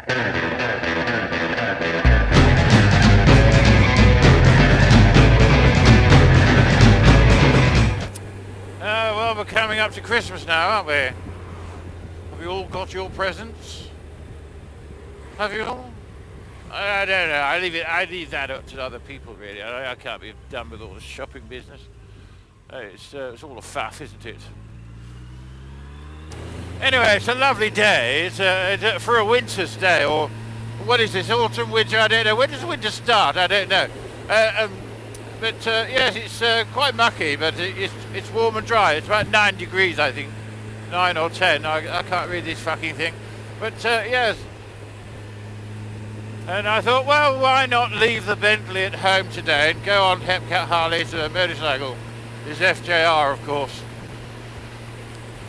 Well, we're coming up to Christmas now, aren't we? Have you all got your presents? Have you all? I don't know. I leave that up to other people, really. I can't be done with all the shopping business. It's all a faff, isn't it? Anyway, it's a lovely day. It's for a winter's day, or what is this? Autumn, winter? I don't know. When does winter start? I don't know. But yes, it's quite mucky, but it's warm and dry. It's about 9 degrees, I think, 9 or 10. I can't read this fucking thing, but yes. And I thought, well, why not leave the Bentley at home today and go on Hepcat Harley's motorcycle? This FJR, of course.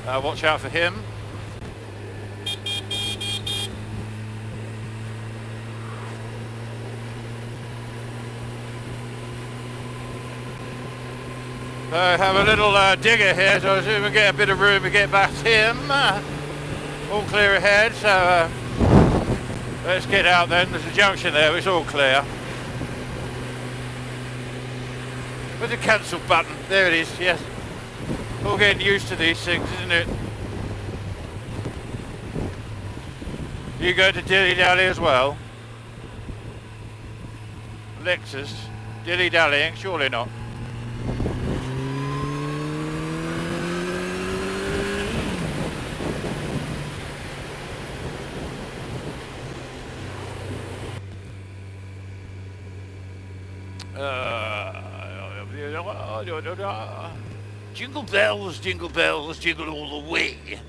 Watch out for him. I have a little digger here, so as soon as we get a bit of room to get past him. All clear ahead, so let's get out then. There's a junction there, it's all clear. Where's the cancel button? There it is, yes. All getting used to these things, isn't it? You go to dilly-dally as well? Lexus? Dilly-dallying? Surely not. Jingle bells, jingle all the way.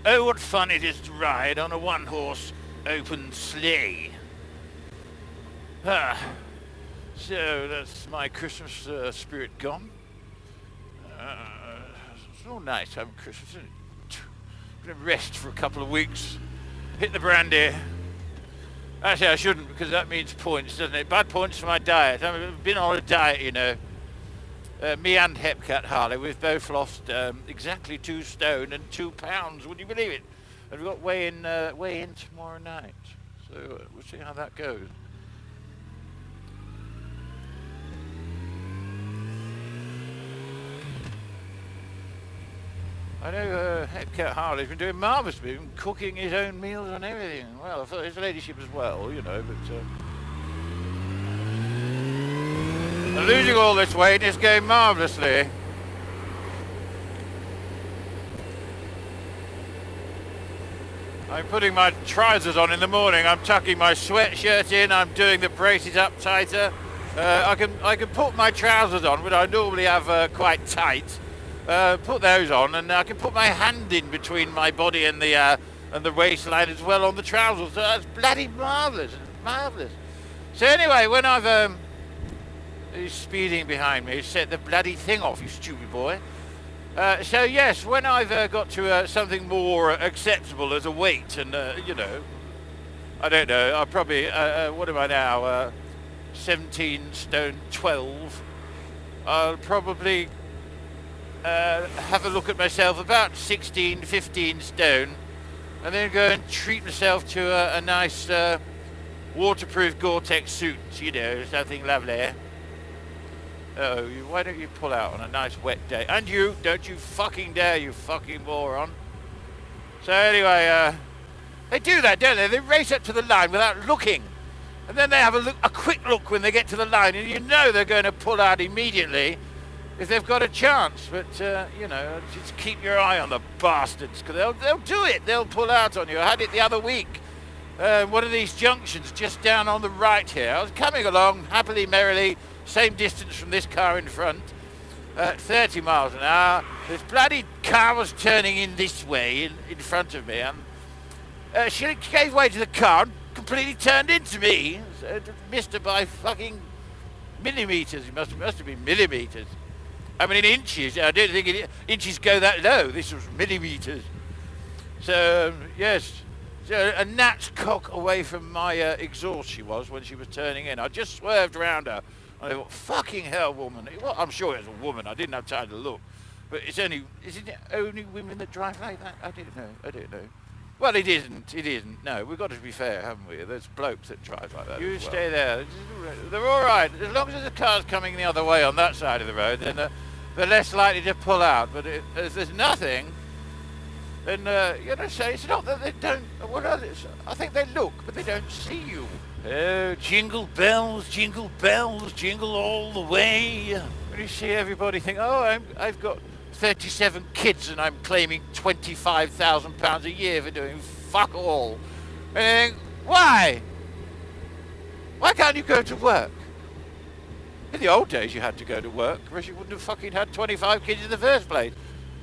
Oh, what fun it is to ride on a one-horse open sleigh. So that's my Christmas spirit gone. It's all nice having Christmas, isn't it? Gonna rest for a couple of weeks. Hit the brandy. Actually, I shouldn't, because that means points, doesn't it? Bad points for my diet. I've been on a diet, you know. Me and Hepcat Harley, we've both lost exactly 2 stone and 2 pounds. Would you believe it? And we've got weigh in tomorrow night. So we'll see how that goes. I know Hepcat Harley's been doing marvellously, been cooking his own meals and everything. Well, for his ladyship as well, you know, but losing all this weight is going marvellously. I'm putting my trousers on in the morning. I'm tucking my sweatshirt in. I'm doing the braces up tighter. I can put my trousers on, which I normally have quite tight. Put those on, and I can put my hand in between my body and the waistline as well on the trousers. So that's bloody marvellous. It's marvellous. So anyway, when I've he's speeding behind me, set the bloody thing off, you stupid boy. So yes, when I've got to something more acceptable as a weight, and you know, I don't know, I'll probably what am I now? 17 stone 12. I'll probably have a look at myself about 16, 15 stone, and then go and treat myself to a nice waterproof Gore-Tex suit, you know, something lovely. Oh, why don't you pull out on a nice wet day? And you, don't you fucking dare, you fucking moron. So anyway, they do that, don't they? They race up to the line without looking. And then they have a quick look when they get to the line, and you know they're going to pull out immediately if they've got a chance. But, you know, just keep your eye on the bastards, because they'll do it. They'll pull out on you. I had it the other week. One of these junctions just down on the right here. I was coming along happily, merrily, same distance from this car in front, 30 miles an hour. This bloody car was turning in this way in front of me, and she gave way to the car and completely turned into me. So missed her by fucking millimetres. It must have been millimetres. I mean, in inches. I don't think inches go that low. This was millimetres. So, yes. So a gnat's cock away from my exhaust she was when she was turning in. I just swerved around her. I thought, fucking hell, woman. Well, I'm sure it was a woman. I didn't have time to look. But isn't it only women that drive like that? I don't know. Well, it isn't. It isn't. No, we've got to be fair, haven't we? There's blokes that drive like that. You stay there. They're all right. As long as the car's coming the other way on that side of the road, then they're less likely to pull out. But if there's nothing, then, say it's not that they don't... What are they? I think they look, but they don't see you. Oh, jingle bells, jingle all the way. When you see everybody think, oh, I've got 37 kids and I'm claiming £25,000 a year for doing fuck all. And you think, why? Why can't you go to work? In the old days you had to go to work, or else you wouldn't have fucking had 25 kids in the first place.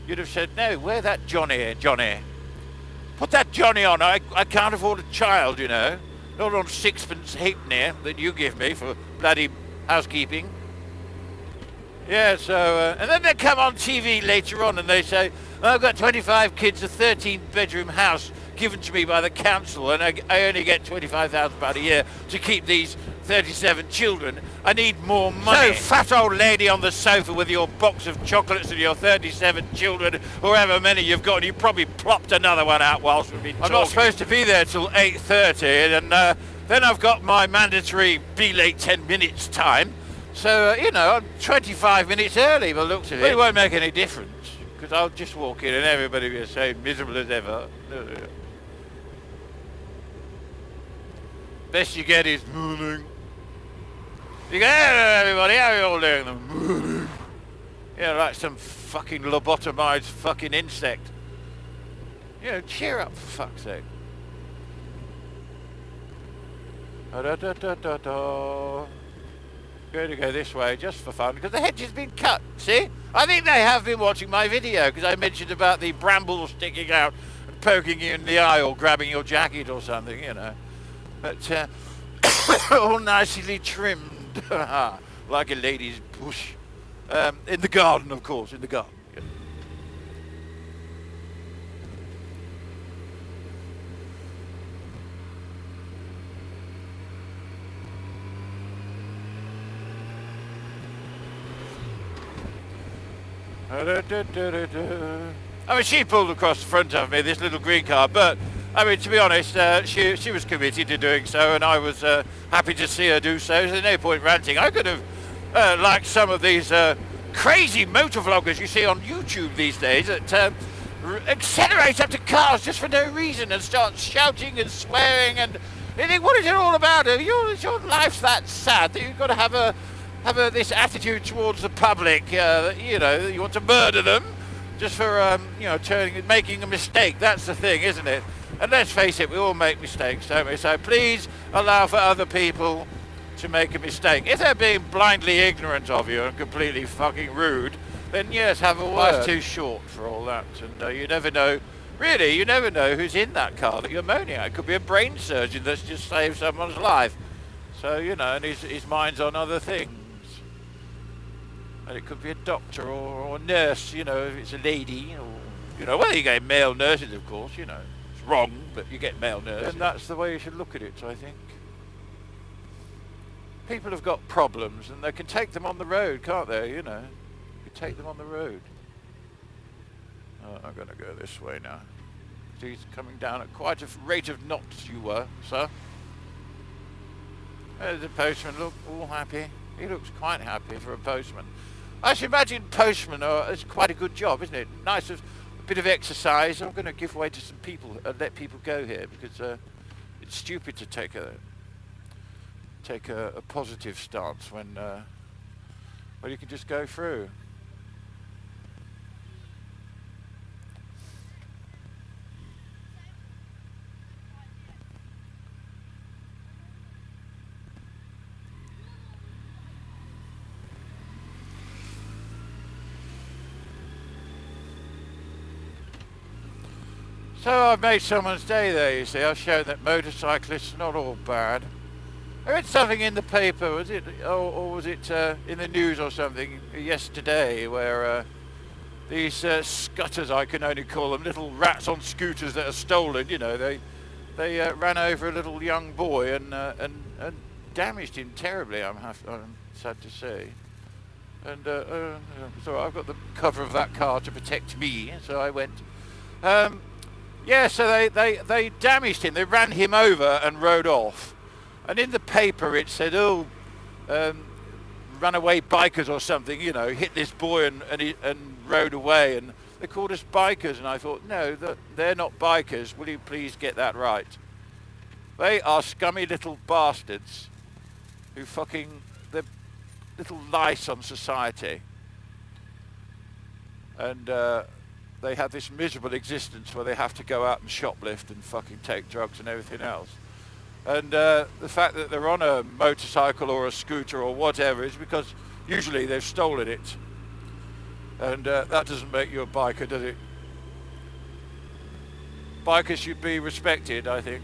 You'd have said, no, wear that Johnny. Put that Johnny on, I can't afford a child, you know. Not on sixpence halfpenny that you give me for bloody housekeeping. Yeah, so, and then they come on TV later on and they say, oh, I've got 25 kids, a 13-bedroom house given to me by the council, and I only get £25,000 a year to keep these 37 children. I need more money. So, fat old lady on the sofa with your box of chocolates and your 37 children, however many you've got, and you probably plopped another one out whilst we've been talking. I'm not supposed to be there till 8:30, and then I've got my mandatory be late 10 minutes time. So, I'm 25 minutes early by the looks of it. But it won't make any difference, because I'll just walk in and everybody will be the same miserable as ever. Best you get is morning. You go, hello everybody, how are you all doing? Morning. Yeah, like some fucking lobotomized fucking insect. Cheer up for fuck's sake. Going to go this way just for fun because the hedge has been cut. See, I think they have been watching my video because I mentioned about the brambles sticking out and poking you in the eye or grabbing your jacket or something, but all nicely trimmed like a lady's bush, in the garden, of course, in the garden. I mean, she pulled across the front of me, this little green car, but, I mean, to be honest, she was committed to doing so, and I was happy to see her do so. There's no point ranting. I could have, like some of these crazy motor vloggers you see on YouTube these days that accelerate up to cars just for no reason and start shouting and swearing, and you think, what is it all about? Your life's that sad that you've got to have this attitude towards the public, you want to murder them just for, making a mistake. That's the thing, isn't it? And let's face it, we all make mistakes, don't we? So please allow for other people to make a mistake. If they're being blindly ignorant of you and completely fucking rude, then yes, have a word. Life's too short for all that, and you never know. Really, you never know who's in that car that you're moaning at. It could be a brain surgeon that's just saved someone's life. So, and his mind's on other things. And it could be a doctor or a nurse, if it's a lady, or, well, you get male nurses, of course, It's wrong, but you get male nurses. And that's the way you should look at it, I think. People have got problems, and they can take them on the road, can't they, You can take them on the road. Oh, I'm going to go this way now. He's coming down at quite a rate of knots, you were, sir. There's the postman, look, all happy. He looks quite happy for a postman. I should imagine postmen it's quite a good job, isn't it? Nice, a bit of exercise. I'm going to give way to some people and let people go here because it's stupid to take a positive stance when you can just go through. So I've made someone's day there, you see. I've shown that motorcyclists are not all bad. I read something in the paper, was it, or was it in the news or something yesterday, where these scutters, I can only call them, little rats on scooters that are stolen, they ran over a little young boy and damaged him terribly, I'm sad to say. And so I've got the cover of that car to protect me, so I went. Yeah, so they damaged him. They ran him over and rode off. And in the paper it said, runaway bikers or something, you know, hit this boy and rode away. And they called us bikers. And I thought, no, they're not bikers. Will you please get that right? They are scummy little bastards who they're little lice on society. And they have this miserable existence where they have to go out and shoplift and fucking take drugs and everything else. And the fact that they're on a motorcycle or a scooter or whatever is because usually they've stolen it. And that doesn't make you a biker, does it? Bikers should be respected, I think.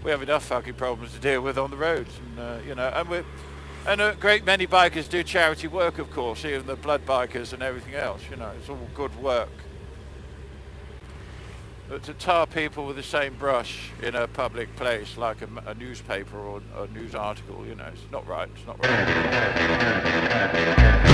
We have enough fucking problems to deal with on the roads, and you know, and a great many bikers do charity work, of course, even the blood bikers and everything else. You know, it's all good work. But to tar people with the same brush in a public place, like a newspaper or a news article, you know, it's not right. It's not right.